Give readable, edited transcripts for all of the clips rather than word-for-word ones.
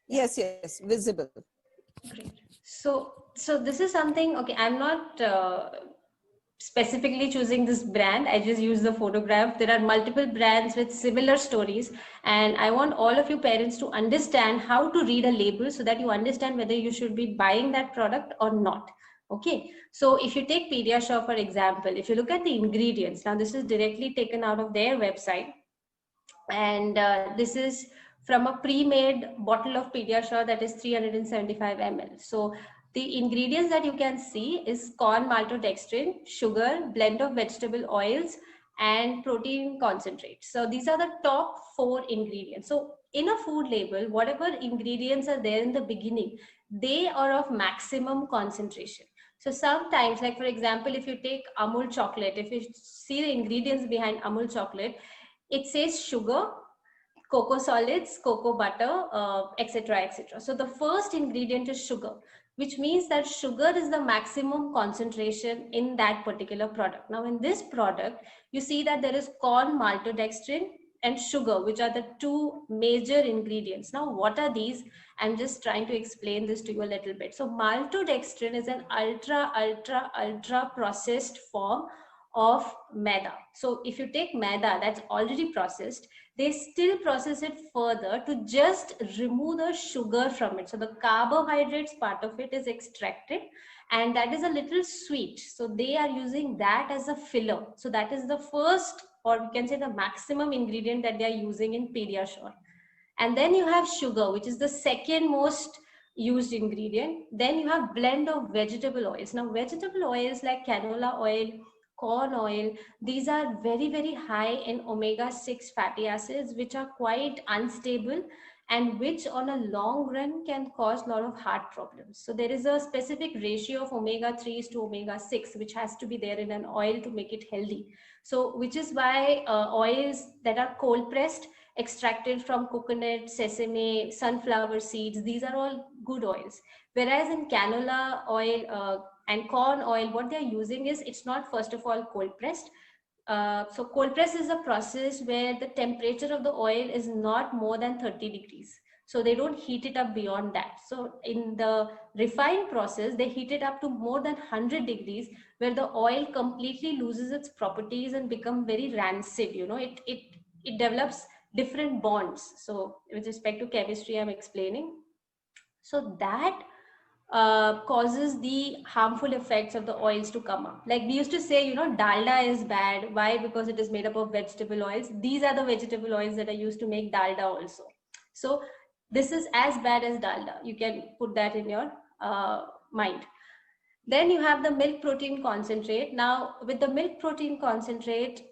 Yes, yes, visible. Great. So this is something, okay, I'm not specifically choosing this brand. I just use the photograph. There are multiple brands with similar stories. And I want all of you parents to understand how to read a label so that you understand whether you should be buying that product or not. Okay. So if you take Pediasure, for example, if you look at the ingredients, now this is directly taken out of their website, and this is from a pre-made bottle of Pediasure that is 375 ml. So the ingredients that you can see is corn maltodextrin, sugar, blend of vegetable oils, and protein concentrate. So these are the top 4 ingredients. So in a food label, whatever ingredients are there in the beginning, they are of maximum concentration. So sometimes, like for example, if you take Amul chocolate, if you see the ingredients behind Amul chocolate, it says sugar, cocoa solids, cocoa butter, etc., etc. So the first ingredient is sugar, which means that sugar is the maximum concentration in that particular product. Now, in this product, you see that there is corn maltodextrin and sugar, which are the 2 major ingredients. Now, what are these? I'm just trying to explain this to you a little bit. So, maltodextrin is an ultra processed form of maida. So, if you take maida that's already processed, they still process it further to just remove the sugar from it. So the carbohydrates part of it is extracted, and that is a little sweet. So they are using that as a filler. So that is the first, or we can say the maximum ingredient that they are using in Pediasure. And then you have sugar, which is the second most used ingredient. Then you have blend of vegetable oils. Now vegetable oils like canola oil, corn oil, these are very high in omega-6 fatty acids, which are quite unstable and which on a long run can cause a lot of heart problems. So there is a specific ratio of omega-3s to omega-6 which has to be there in an oil to make it healthy. So which is why oils that are cold pressed, extracted from coconut, sesame, sunflower seeds, these are all good oils. Whereas in canola oil and corn oil, what they're using is, it's not first of all cold pressed. So cold press is a process where the temperature of the oil is not more than 30 degrees. So they don't heat it up beyond that. So in the refined process, they heat it up to more than 100 degrees, where the oil completely loses its properties and become very rancid. You know, it develops different bonds. So with respect to chemistry, I'm explaining. So that causes the harmful effects of the oils to come up. Like we used to say, you know, dalda is bad. Why? Because it is made up of vegetable oils. These are the vegetable oils that are used to make dalda also. So this is as bad as dalda. You can put that in your mind. Then you have the milk protein concentrate. Now, with the milk protein concentrate,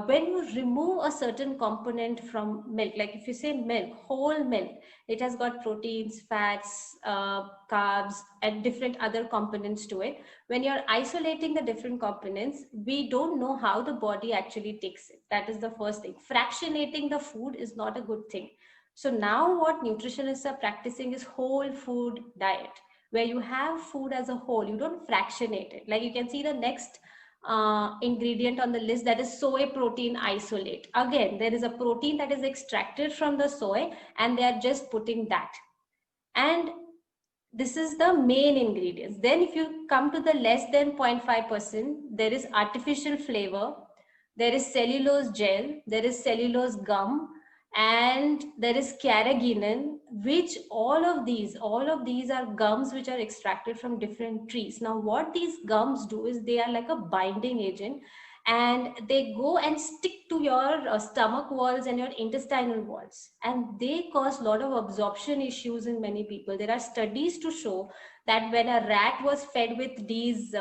when you remove a certain component from milk, like if you say milk, whole milk, it has got proteins, fats, carbs, and different other components to it. When you're isolating the different components, we don't know how the body actually takes it. That is the first thing. Fractionating the food is not a good thing. So now what nutritionists are practicing is whole food diet, where you have food as a whole. You don't fractionate it. Like you can see the next ingredient on the list, that is soy protein isolate. Again, there is a protein that is extracted from the soy and they are just putting that. And this is the main ingredients. Then if you come to the less than 0.5%, there is artificial flavor, there is cellulose gel, there is cellulose gum, and there is carrageenan, which all of these are gums which are extracted from different trees. Now what these gums do is they are like a binding agent, and they go and stick to your stomach walls and your intestinal walls, and they cause a lot of absorption issues in many people. There are studies to show that when a rat was fed with these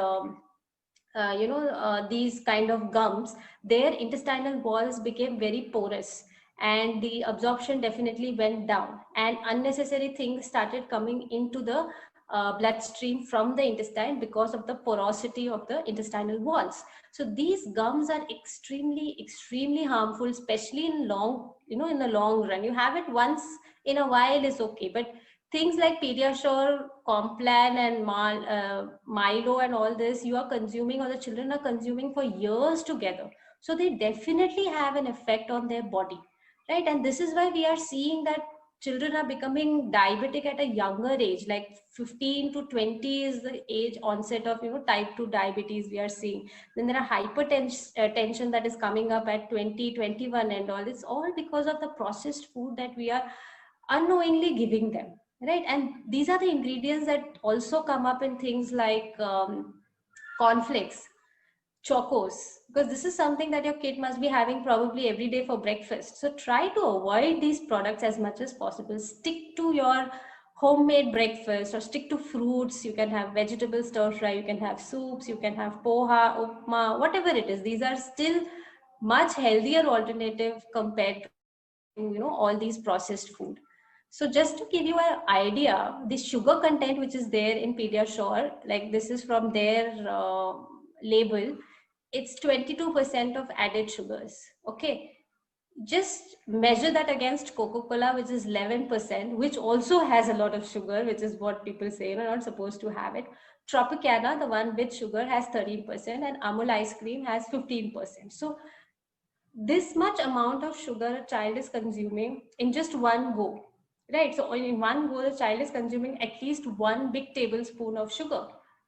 these kind of gums, their intestinal walls became very porous, and the absorption definitely went down, and unnecessary things started coming into the bloodstream from the intestine because of the porosity of the intestinal walls. So these gums are extremely harmful, especially in in the long run. You have it once in a while is okay, but things like Pediasure, Complan, and Milo, and all this you are consuming, or the children are consuming for years together. So they definitely have an effect on their body, right? And this is why we are seeing that children are becoming diabetic at a younger age, like 15 to 20 is the age onset of, type 2 diabetes we are seeing. Then there are hypertension tension that is coming up at 20, 21 and all. It's all because of the processed food that we are unknowingly giving them, right? And these are the ingredients that also come up in things like cornflakes, chocos, because this is something that your kid must be having probably every day for breakfast. So try to avoid these products as much as possible. Stick to your homemade breakfast, or stick to fruits. You can have vegetable stir fry, you can have soups, you can have poha, upma, whatever it is. These are still much healthier alternative compared to, all these processed food. So just to give you an idea, the sugar content which is there in Pediasure, like this is from their label, it's 22% of added sugars. Okay, just measure that against Coca-Cola, which is 11%, which also has a lot of sugar, which is what people say, you're not supposed to have it. Tropicana, the one with sugar, has 13%, and Amul ice cream has 15%. So this much amount of sugar a child is consuming in just one go, right? So in one go, the child is consuming at least 1 big tablespoon of sugar.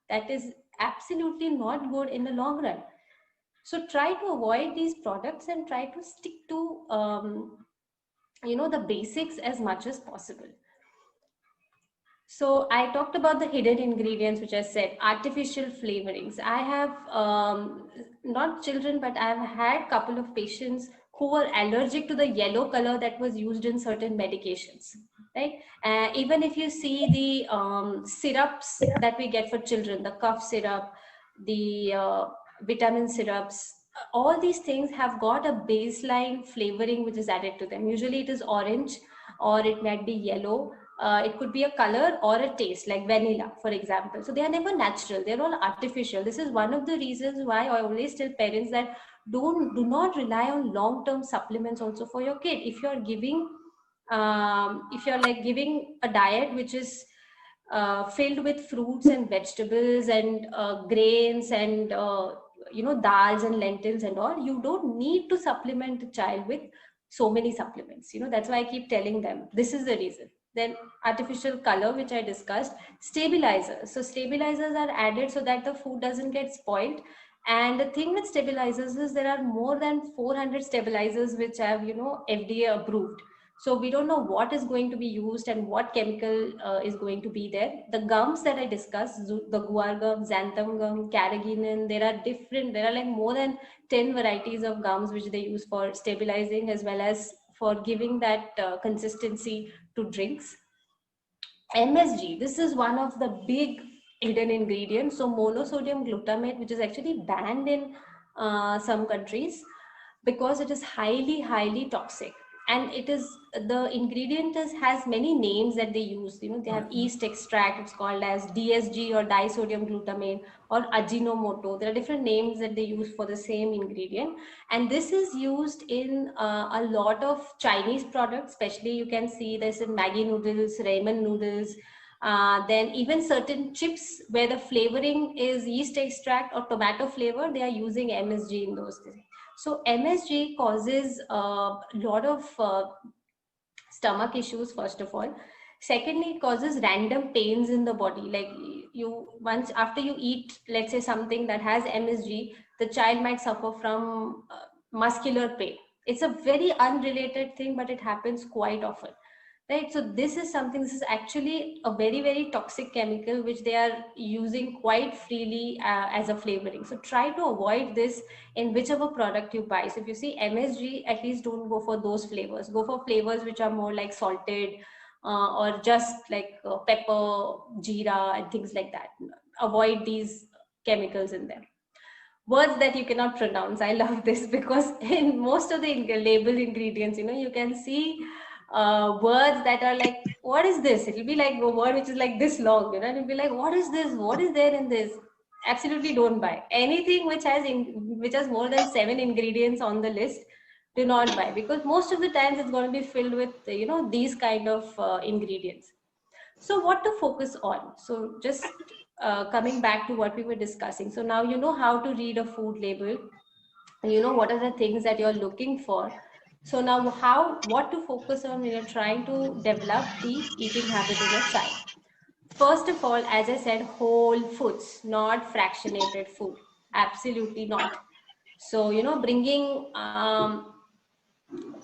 That is absolutely not good in the long run. So try to avoid these products and try to stick to, the basics as much as possible. So I talked about the hidden ingredients, which I said, artificial flavorings. I have not children, but I've had a couple of patients who were allergic to the yellow color that was used in certain medications, right? Even if you see the syrups that we get for children, the cough syrup, the vitamin syrups, all these things have got a baseline flavoring which is added to them. Usually it is orange, or it might be yellow. It could be a color or a taste, like vanilla, for example. So they are never natural, they're all artificial. This is one of the reasons why I always tell parents that do not rely on long-term supplements also for your kid. If you're giving if you're like giving a diet which is filled with fruits and vegetables and grains and dals and lentils and all, you don't need to supplement the child with so many supplements. That's why I keep telling them this is the reason. Then artificial color, which I discussed, stabilizers. So stabilizers are added so that the food doesn't get spoiled. And the thing with stabilizers is there are more than 400 stabilizers which have FDA approved. So we don't know what is going to be used and what chemical is going to be there. The gums that I discussed, the guar gum, xanthan gum, carrageenan, there are like more than 10 varieties of gums which they use for stabilizing as well as for giving that consistency to drinks. MSG, this is one of the big hidden ingredients. So monosodium glutamate, which is actually banned in some countries because it is highly, highly toxic. And it is, the ingredient has many names that they use. They have yeast extract, it's called as DSG or disodium glutamate, or Ajinomoto. There are different names that they use for the same ingredient. And this is used in a lot of Chinese products, especially you can see this in Maggi noodles, ramen noodles, then even certain chips where the flavoring is yeast extract or tomato flavor, they are using MSG in those things. So MSG causes a lot of stomach issues, first of all. Secondly, it causes random pains in the body. Like once after you eat, let's say something that has MSG, the child might suffer from muscular pain. It's a very unrelated thing, but it happens quite often. Right, so this is actually a very, very toxic chemical which they are using quite freely as a flavoring. So try to avoid this in whichever product you buy. So if you see MSG, at least don't go for those flavors. Go for flavors which are more like salted or just like pepper, jeera and things like that. Avoid these chemicals in them. Words that you cannot pronounce. I love this because in most of the label ingredients, you can see words that are like, what is this? It'll be like a word which is like this long, and it'll be like, what is this? What is there in this? Absolutely don't buy anything which has more than 7 ingredients on the list. Do not buy, because most of the times it's going to be filled with these kind of ingredients. So what to focus on? So just coming back to what we were discussing. So now you know how to read a food label. You know what are the things that you're looking for. So now what to focus on when you're trying to develop the eating habit in a child? First of all, as I said, whole foods, not fractionated food. Absolutely not. So, bringing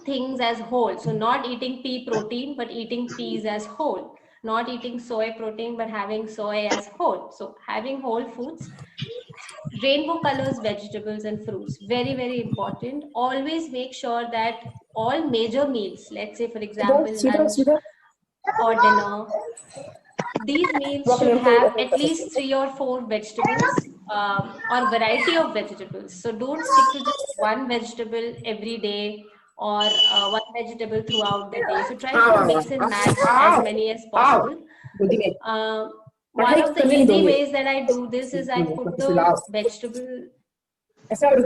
things as whole. So not eating pea protein, but eating peas as whole. Not eating soy protein, but having soy as whole. So having whole foods, rainbow colors, vegetables and fruits. Very, very important. Always make sure that all major meals, let's say for example, lunch or dinner, these meals should have at least 3 or 4 vegetables, or variety of vegetables. So don't stick to just one vegetable every day, or one vegetable throughout the day. So try to mix and match as many as possible. Uh, One of the easy ways that I do this is I put the vegetable. Sorry,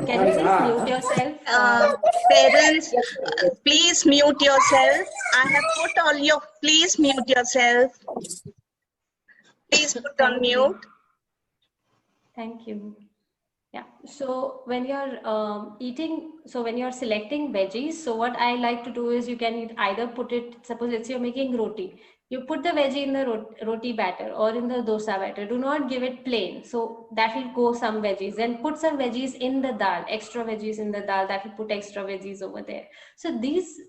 can you please mute yourself? Parents, please mute yourself. I have put all your, please mute yourself. Please put on mute. Thank you. Yeah. So when you're when you're selecting veggies, so what I like to do is you can either put it, suppose it's you're making roti, you put the veggie in the roti batter or in the dosa batter. Do not give it plain. So that will go some veggies. Then put some veggies in the dal, extra veggies in the dal. That will put extra veggies over there. So these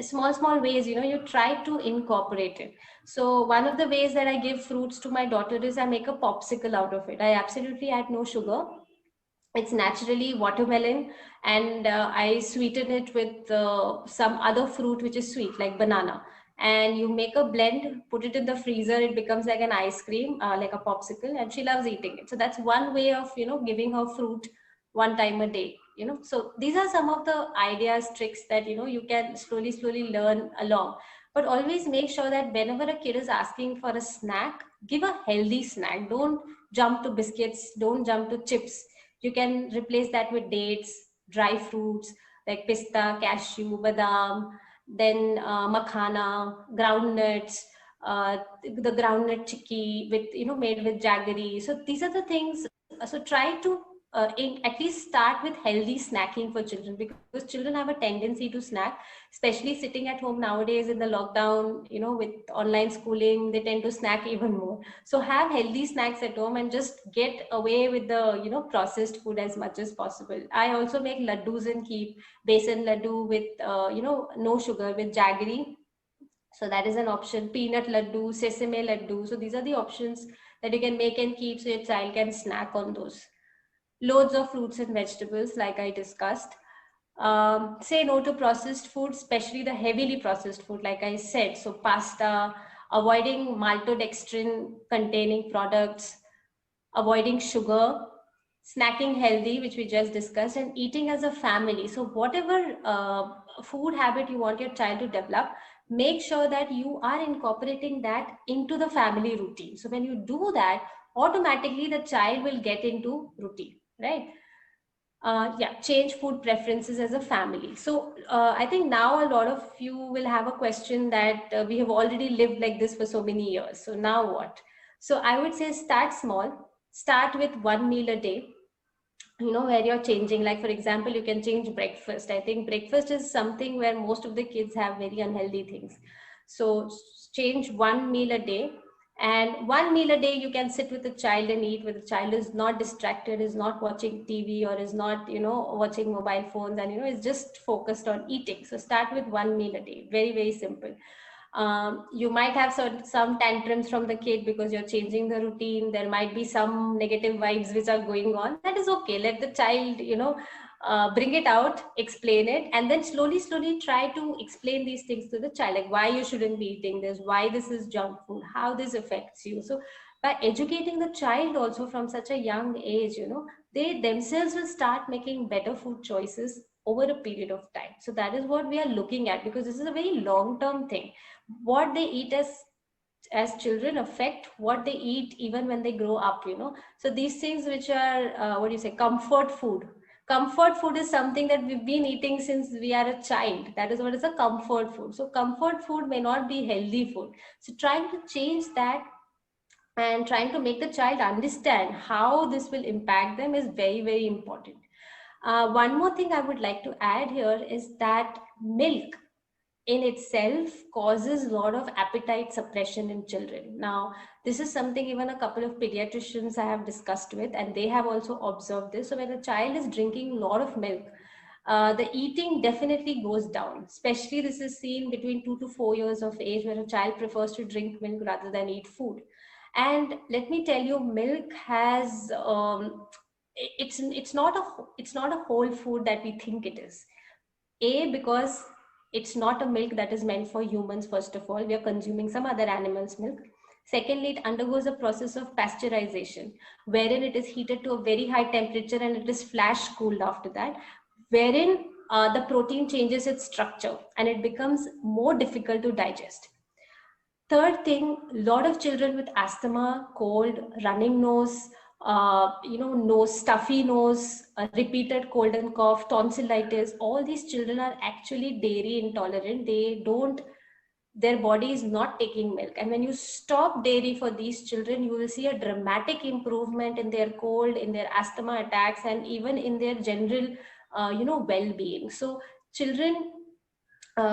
small ways, you try to incorporate it. So one of the ways that I give fruits to my daughter is I make a popsicle out of it. I absolutely add no sugar. It's naturally watermelon, and I sweeten it with some other fruit which is sweet like banana, and you make a blend, put it in the freezer, it becomes like an ice cream, like a popsicle, and she loves eating it. So that's one way of giving her fruit one time a day. So these are some of the ideas, tricks that you can slowly learn along. But always make sure that whenever a kid is asking for a snack, give a healthy snack. Don't jump to biscuits, don't jump to chips. You can replace that with dates, dry fruits like pista, cashew, badam, then makhana, groundnuts, the groundnut chicky with made with jaggery. So these are the things. So try to at least start with healthy snacking for children, because children have a tendency to snack, especially sitting at home nowadays in the lockdown. With online schooling, they tend to snack even more. So have healthy snacks at home and just get away with the processed food as much as possible. I also make laddus and keep besan laddu with no sugar, with jaggery. So that is an option. Peanut laddu, sesame laddu. So these are the options that you can make and keep, so your child can snack on those. Loads of fruits and vegetables, like I discussed. Say no to processed food, especially the heavily processed food, like I said. So pasta, avoiding maltodextrin containing products, avoiding sugar, snacking healthy, which we just discussed, and eating as a family. So whatever food habit you want your child to develop, make sure that you are incorporating that into the family routine. So when you do that, automatically the child will get into routine, right? Change food preferences as a family. So I think now a lot of you will have a question that we have already lived like this for so many years. So now what? So I would say start small, start with one meal a day, where you're changing. Like for example, you can change breakfast. I think breakfast is something where most of the kids have very unhealthy things. So change one meal a day, and one meal a day you can sit with the child and eat, where the child is not distracted, is not watching TV, or is not watching mobile phones, and is just focused on eating. So start with one meal a day. Very, very simple. You might have some tantrums from the kid because you're changing the routine. There might be some negative vibes which are going on. That is okay. Let the child bring it out, explain it, and then slowly try to explain these things to the child, like why you shouldn't be eating this, why this is junk food, how this affects you. So by educating the child also from such a young age, they themselves will start making better food choices over a period of time. So that is what we are looking at, because this is a very long term thing. What they eat as children affect what they eat even when they grow up. So these things which are what do you say, comfort food is something that we've been eating since we are a child. That is what is a comfort food. So comfort food may not be healthy food. So trying to change that and trying to make the child understand how this will impact them is very, very important. One more thing I would like to add here is that milk in itself causes a lot of appetite suppression in children. Now, this is something even a couple of pediatricians I have discussed with, and they have also observed this. So when a child is drinking a lot of milk, the eating definitely goes down. Especially this is seen between 2 to 4 years of age, where a child prefers to drink milk rather than eat food. And let me tell you, milk has it's not a whole food that we think it is. Because it's not a milk that is meant for humans. First of all, we are consuming some other animal's milk. Secondly, it undergoes a process of pasteurization, wherein it is heated to a very high temperature and it is flash cooled after that, wherein the protein changes its structure and it becomes more difficult to digest. Third thing, a lot of children with asthma, cold, running nose, nose, stuffy nose, repeated cold and cough, tonsillitis, all these children are actually dairy intolerant. Their body is not taking milk. And when you stop dairy for these children, you will see a dramatic improvement in their cold, in their asthma attacks, and even in their general, well-being. So children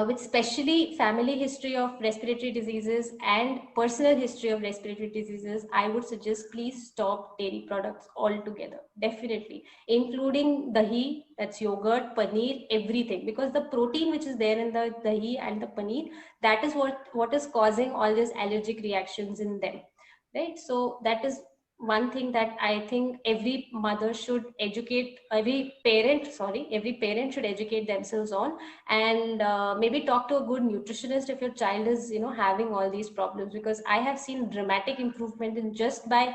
with specially family history of respiratory diseases and personal history of respiratory diseases, I would suggest please stop dairy products altogether, definitely, including dahi, that's yogurt, paneer, everything, because the protein which is there in the dahi and the paneer, that is what is causing all these allergic reactions in them, right? So that is one thing that I think every parent should educate themselves on, and maybe talk to a good nutritionist if your child is having all these problems, because I have seen dramatic improvement in just by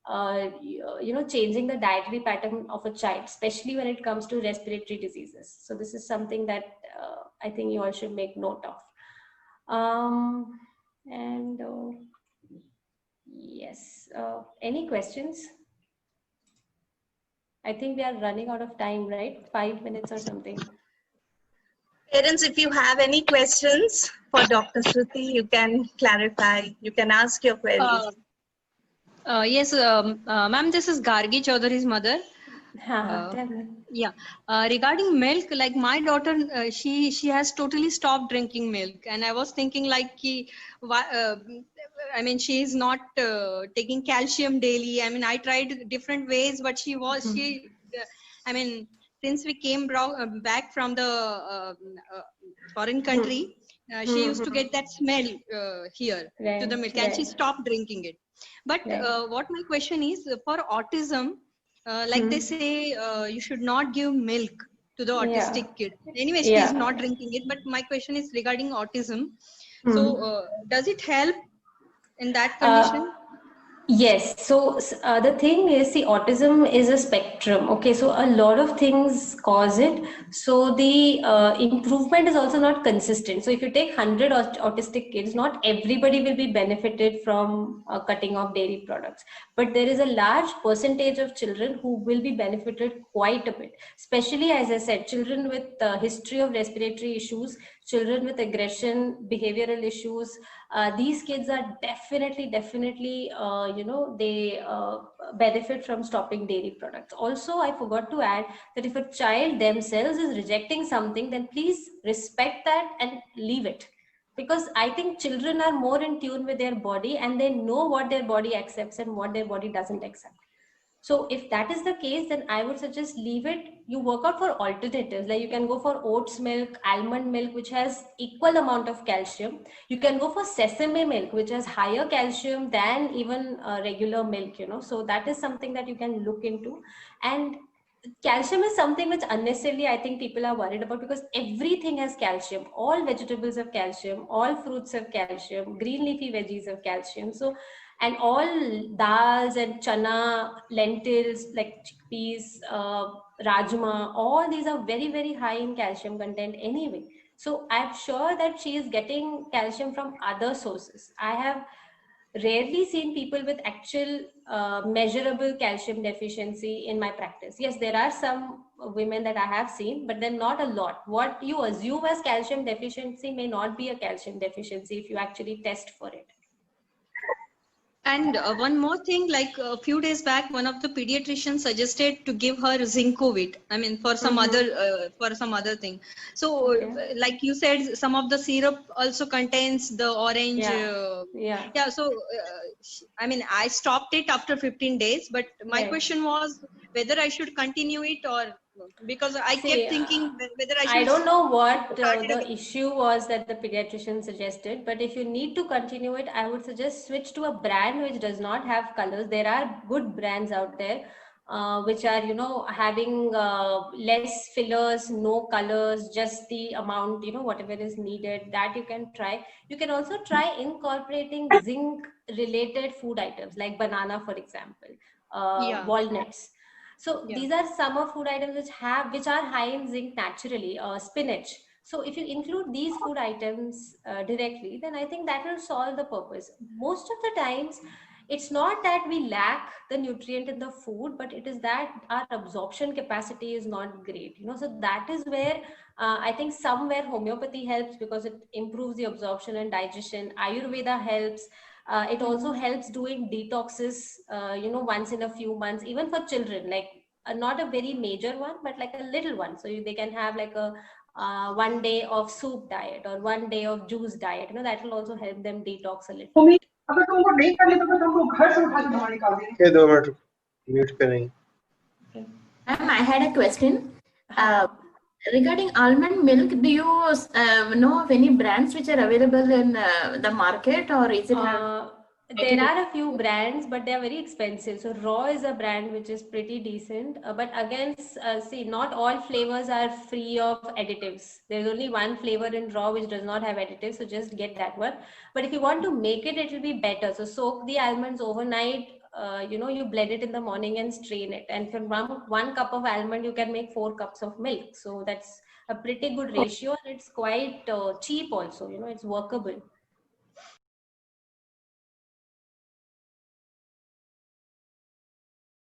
changing the dietary pattern of a child, especially when it comes to respiratory diseases. So this is something that I think you all should make note of. And yes, any questions? I think we are running out of time, right? 5 minutes or something. Parents, if you have any questions for Dr. Shruti, you can clarify, you can ask your queries. Yes, ma'am, this is Gargi Chaudhary's mother. Yeah. Regarding milk, like my daughter, she has totally stopped drinking milk, and I was thinking like, I mean, she is not taking calcium daily. I mean, I tried different ways, but I mean, since we came back from the foreign country, she used to get that smell here to the milk, and she stopped drinking it. But what my question is, for autism, like they say, you should not give milk to the autistic kid. Anyway, she is not drinking it. But my question is regarding autism. So does it help in that condition? Yes. So the thing is, see, autism is a spectrum. Okay, so a lot of things cause it. So the improvement is also not consistent. So if you take 100 autistic kids, not everybody will be benefited from cutting off dairy products. But there is a large percentage of children who will be benefited quite a bit. Especially, as I said, children with history of respiratory issues, children with aggression, behavioral issues. These kids are definitely they benefit from stopping dairy products. Also, I forgot to add that if a child themselves is rejecting something, then please respect that and leave it, because I think children are more in tune with their body and they know what their body accepts and what their body doesn't accept. So if that is the case, then I would suggest leave it. You work out for alternatives. Like you can go for oats milk, almond milk, which has equal amount of calcium. You can go for sesame milk, which has higher calcium than even regular milk, So that is something that you can look into. And calcium is something which unnecessarily I think people are worried about, because everything has calcium. All vegetables have calcium, all fruits have calcium, green leafy veggies have calcium. So, and all dals and chana, lentils like chickpeas, rajma, all these are very high in calcium content anyway. So I'm sure that she is getting calcium from other sources. I have rarely seen people with actual measurable calcium deficiency in my practice. Yes, there are some women that I have seen, but then not a lot. What you assume as calcium deficiency may not be a calcium deficiency if you actually test for it. And one more thing, like a few days back, one of the pediatricians suggested to give her Zincovit. I mean, for some other thing. So, Okay. like you said, some of the syrup also contains the orange. Yeah. Yeah. So, I mean, I stopped it after 15 days. But my Right. question was whether I should continue it or because I See, kept thinking whether I I should don't know what start it the again. issue was that the pediatrician suggested, but if you need to continue it, I would suggest switch to a brand which does not have colors. There are good brands out there, which are, having less fillers, no colors, just the amount, whatever is needed, that you can try. You can also try incorporating zinc related food items like banana, for example, Yeah. walnuts. So Yeah. these are summer food items which are high in zinc naturally. Spinach. So if you include these food items directly, then I think that will solve the purpose. Most of the times, it's not that we lack the nutrient in the food, but it is that our absorption capacity is not great. So that is where I think somewhere homeopathy helps because it improves the absorption and digestion. Ayurveda helps. It also helps doing detoxes, once in a few months, even for children, like not a very major one, but like a little one. So they can have like a 1 day of soup diet or 1 day of juice diet. That will also help them detox a little तुम bit. अगर तुमको नहीं करनी तो फिर तुमको घर से उठा के बाहर निकाल देंगे। ये 2 मिनट म्यूट पे नहीं। Ma'am, I had a question. Regarding almond milk, do you know of any brands which are available in the market, or is it There are a few brands, but they are very expensive. So Raw is a brand which is pretty decent. But again, see, not all flavors are free of additives. There's only one flavor in Raw which does not have additives. So just get that one. But if you want to make it, it will be better. So soak the almonds overnight. You blend it in the morning and strain it. And from one cup of almond, you can make 4 cups of milk. So that's a pretty good ratio. And it's quite cheap also. It's workable.